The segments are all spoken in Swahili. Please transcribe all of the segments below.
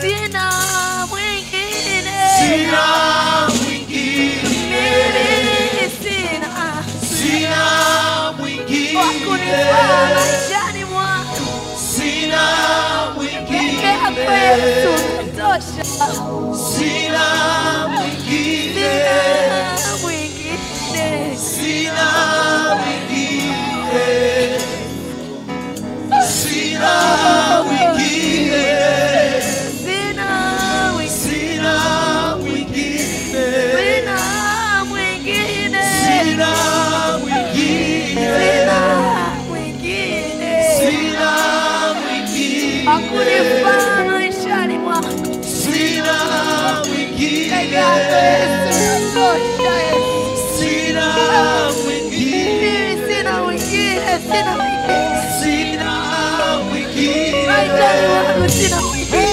sina mwingine, sina mwingine, sina mwingine, wakunifaa maishani mwangu, sina mwingine, yako Yesu tosha, sina mwingine, sina mwingine, sina mwingine, sina mwingine, sina sina mwingine, mwingine, sina mwingine, sina mwingine, wakunifaa maishani mwangu, sina mwingine, yako Yesu tosha, sina mwingine, sina mwingine, sina mwingine, sina mwingine, maishani mwangu sina mwingine,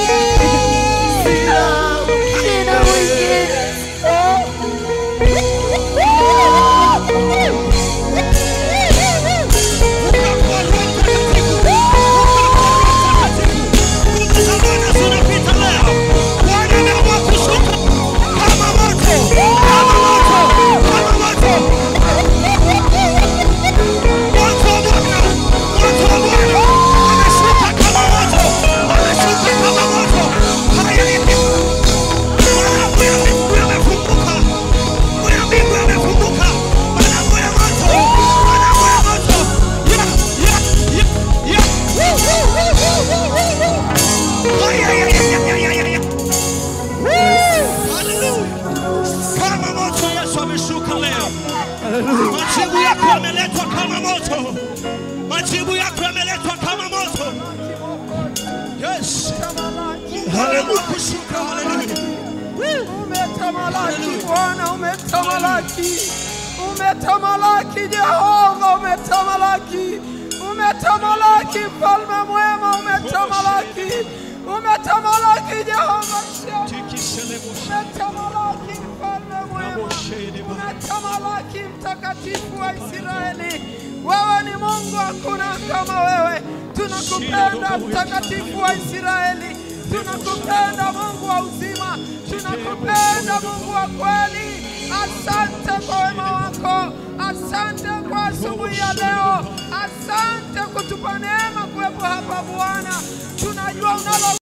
sina mwingine. Majibu yako yameletwa kama moto. Majibu yako yameletwa kama moto. Yes. Hallelujah. Umetamalaki Bwana, umetamalaki. Umetamalaki Jehova, umetamalaki. Umetamalaki Mfalme mwema, umetamalaki. Umetamalaki Jehova Shammah. Umetamalaki Mfalme mwema. Umetamalaki Mtakatifu wa Israeli. Wewe ni Mungu, hakuna kama wewe. Tunakupenda Mtakatifu wa Israeli. Tunakupenda Mungu wa uzima. Tunakupenda Mungu wa kweli. Asante kwa wema wako. Asante kwa asubuhi ya leo. Asante kutupa neema kuwepo hapa Bwana. Tunajua unalo